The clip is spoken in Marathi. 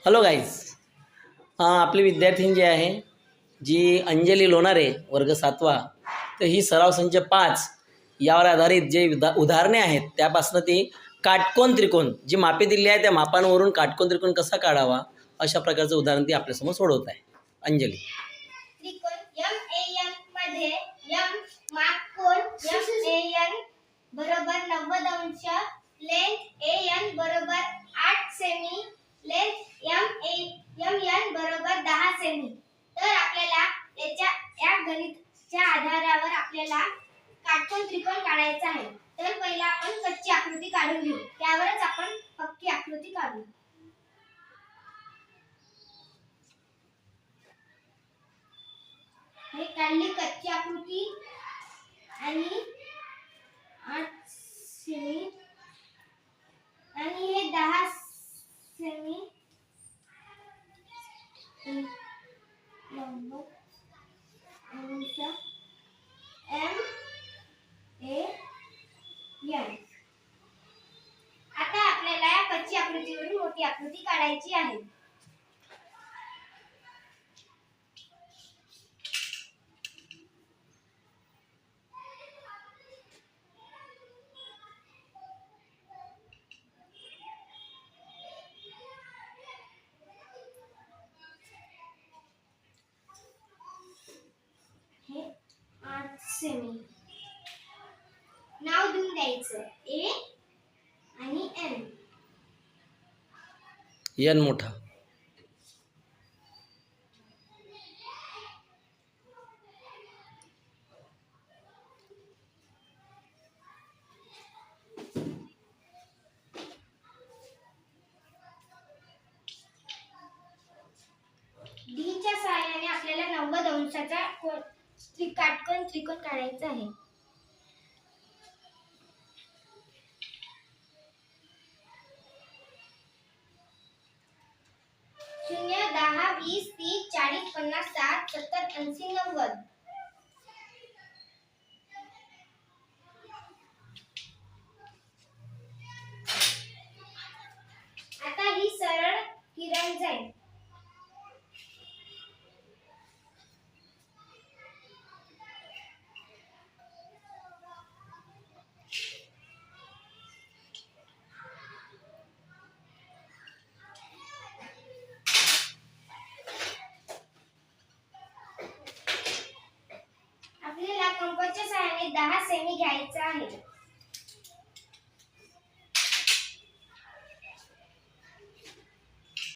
हॅलो गाईज, आपली विद्यार्थिनी जी आहे जी अंजली लोणारे वर्ग 7वा, तर ही सराव संच 5 यावर आधारित जे उदाहरणे आहेत त्यापासून ती काटकोन त्रिकोण जी मापे दिली आहे त्या मापांवरून काटकोन त्रिकोण कसा काढावा अशा प्रकारचं उदाहरण ती आपल्यासमोर सोडवत आहे. अंजली. त्रिकोण MAN मध्ये M मापकोन MAN बरोबर 90 अंश, लेंथ AN बरोबर 8 सेमी, लेंथ MN बरोबर 10 सेमी. तर आपल्याला या गणिताच्या आधारावर आपल्याला काटकोन त्रिकोण काढायचा आहे. तर पहिला आपण कच्ची आकृती काढून घेऊ, त्यावरच आपण पक्की आकृती काढू. हे काढली कच्ची आकृती आणि 8 सेमी आणि हे 10 सेमी 90 अंश MAN. आता आपल्याला या कच्ची आकृतीवरून मोठी आकृती काढायची आहे. हे 8 सेमी नाव देऊन द्यायचं A आणि N. एन मोठा. D च्या सहाय्याने आपल्याला 90 अंशाचा काटकोन त्रिकोण काढायचा आहे. शून्य 10 20 30 40 50 60 70 80 90. आता ही सरळ किरण जाईल. आपल्याला कंपासच्या सहाय्याने 10 सेमी घ्यायचा आहे.